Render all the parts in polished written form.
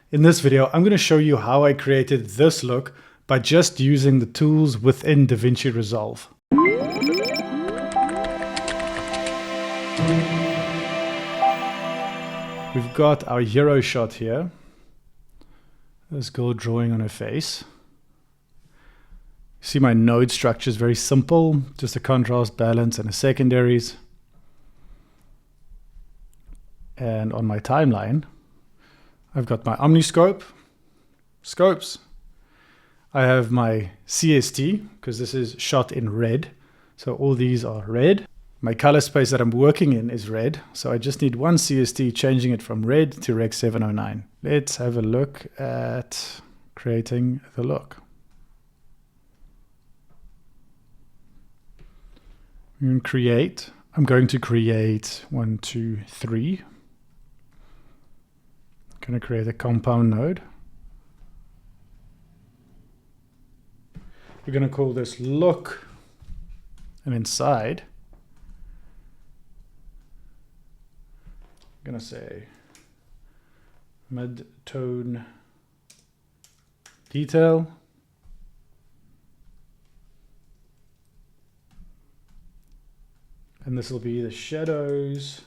In this video, I'm going to show you how I created this look by just using the tools within Davinci Resolve. We've got our hero shot here. This girl drawing on her face. See, my node structure is very simple, just a contrast, balance, and a secondaries. And on my timeline, I've got my omniscope, scopes. I have my CST, because this is shot in red. So all these are red. My color space that I'm working in is red. So I just need one CST, changing it from red to Rec 709. Let's have a look at creating the look. I'm going to create 1, 2, 3. I'm going to create a compound node. We're going to call this look, and inside I'm going to say mid-tone detail. And this will be the shadows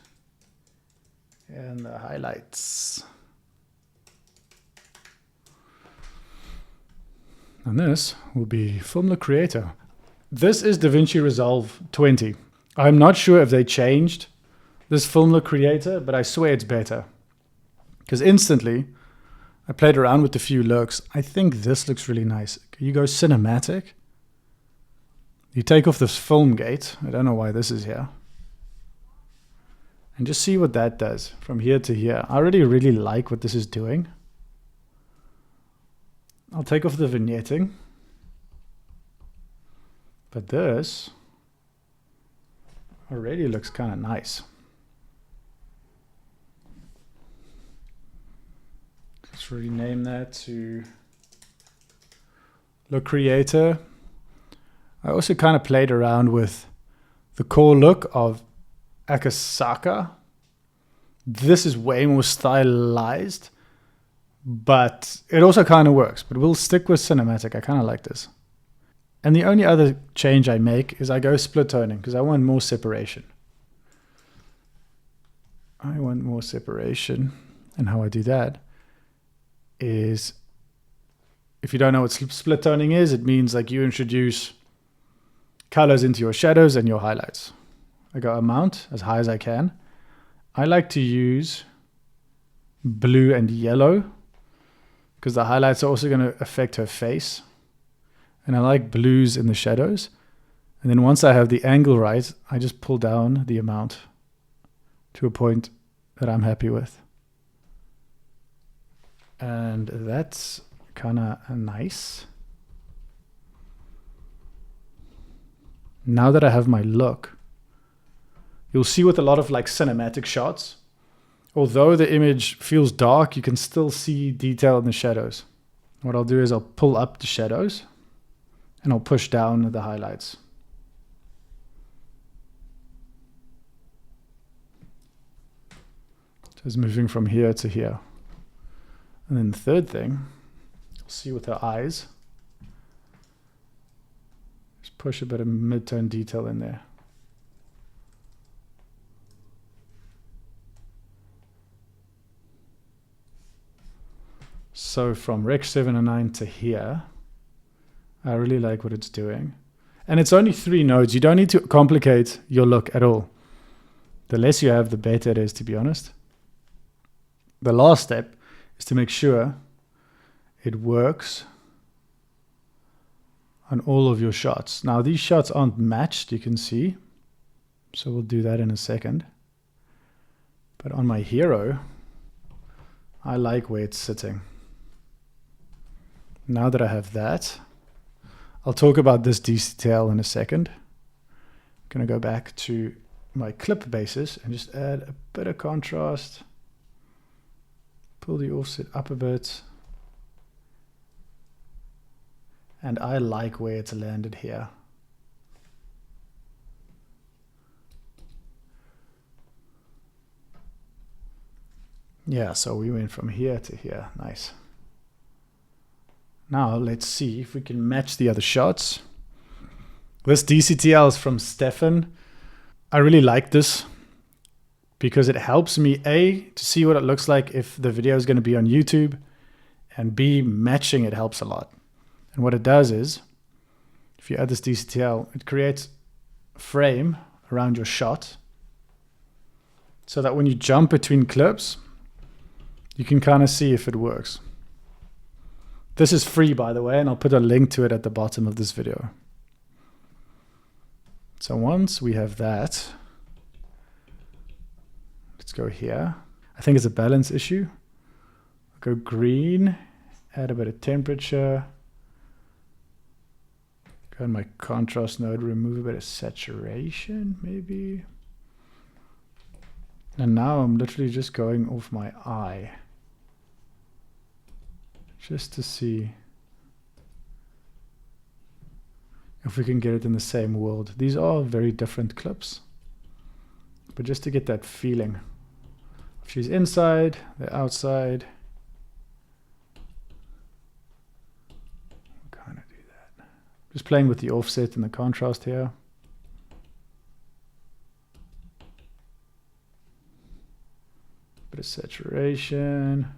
and the highlights. And this will be Film Look Creator. This is Davinci Resolve 20. I'm not sure if they changed this Film Look Creator, but I swear it's better. Because instantly, I played around with a few looks. I think this looks really nice. You go cinematic. You take off this film gate. I don't know why this is here. And just see what that does from here to here. I already really like what this is doing. I'll take off the vignetting. But this already looks kind of nice. Let's rename that to Look Creator. I also kind of played around with the core look of Akasaka. This is way more stylized, but it also kind of works. But we'll stick with cinematic. I kind of like this. And the only other change I make is I go split toning because I want more separation. And how I do that is, if you don't know what split toning is, it means like you introduce colors into your shadows and your highlights. I go amount as high as I can. I like to use blue and yellow because the highlights are also going to affect her face. And I like blues in the shadows. And then once I have the angle right, I just pull down the amount to a point that I'm happy with. And that's kind of nice. Now that I have my look, you'll see with a lot of like cinematic shots, although the image feels dark, you can still see detail in the shadows. What I'll do is I'll pull up the shadows and I'll push down the highlights. So it's moving from here to here. And then the third thing, you'll see with her eyes, just push a bit of mid-tone detail in there. So from Rec 709 to here, I really like what it's doing. And it's only 3 nodes. You don't need to complicate your look at all. The less you have, the better it is, to be honest. The last step is to make sure it works on all of your shots. Now these shots aren't matched, you can see. So we'll do that in a second. But on my hero, I like where it's sitting. Now that I have that, I'll talk about this detail in a second. I'm going to go back to my clip basis and just add a bit of contrast. Pull the offset up a bit. And I like where it's landed here. Yeah, so we went from here to here. Nice. Now let's see if we can match the other shots. This DCTL is from Stefan. I really like this because it helps me, A, to see what it looks like if the video is going to be on YouTube, and B, matching it helps a lot. And what it does is, if you add this DCTL, it creates a frame around your shot so that when you jump between clips, you can kind of see if it works. This is free, by the way, and I'll put a link to it at the bottom of this video. So once we have that, let's go here. I think it's a balance issue. I'll go green, add a bit of temperature. Go in my contrast node, remove a bit of saturation, maybe. And now I'm literally just going off my eye, just to see if we can get it in the same world. These are very different clips, but just to get that feeling. If she's inside, they're outside. We'll kind of do that. Just playing with the offset and the contrast here. Bit of saturation.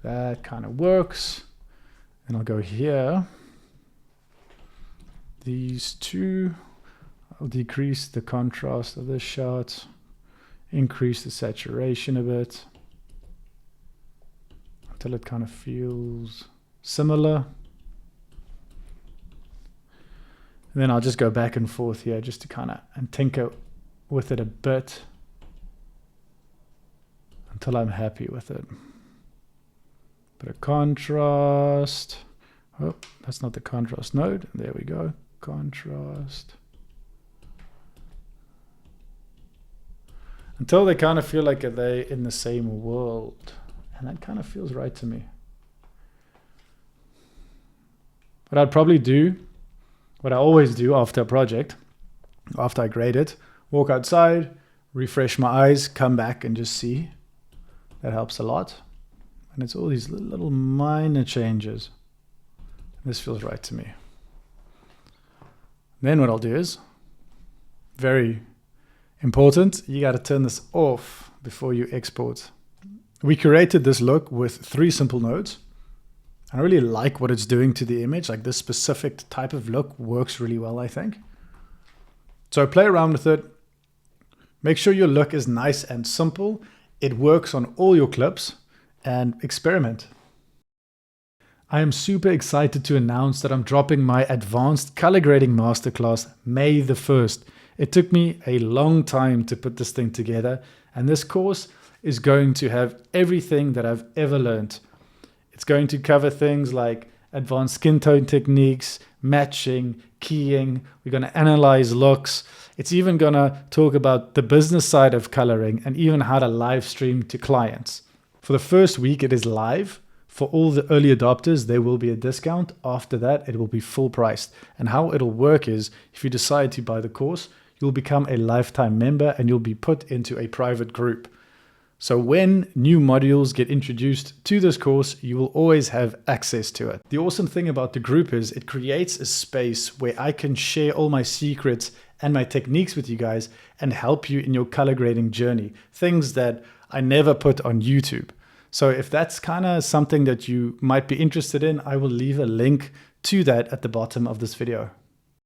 That kind of works. And I'll go here. These two, I'll decrease the contrast of this shot, increase the saturation a bit until it kind of feels similar. And then I'll just go back and forth here just to kind of and tinker with it a bit until I'm happy with it. Bit of contrast. Oh, that's not the contrast node. There we go. Contrast. Until they kind of feel like they're in the same world. And that kind of feels right to me. What I'd probably do, what I always do after a project, after I grade it, walk outside, refresh my eyes, come back and just see. That helps a lot. And it's all these little minor changes. This feels right to me. Then what I'll do is, very important, you got to turn this off before you export. We created this look with 3 simple nodes. I really like what it's doing to the image. Like this specific type of look works really well, I think. So play around with it. Make sure your look is nice and simple. It works on all your clips, and experiment. I am super excited to announce that I'm dropping my advanced color grading masterclass May the 1st. It took me a long time to put this thing together, and this course is going to have everything that I've ever learned. It's going to cover things like advanced skin tone techniques, matching, keying. We're going to analyze looks. It's even going to talk about the business side of coloring and even how to live stream to clients. For the first week, it is live. For all the early adopters, there will be a discount. After that, it will be full priced. And how it'll work is, if you decide to buy the course, you'll become a lifetime member and you'll be put into a private group. So when new modules get introduced to this course, you will always have access to it. The awesome thing about the group is it creates a space where I can share all my secrets and my techniques with you guys and help you in your color grading journey. Things that I never put on YouTube. So if that's kind of something that you might be interested in, I will leave a link to that at the bottom of this video.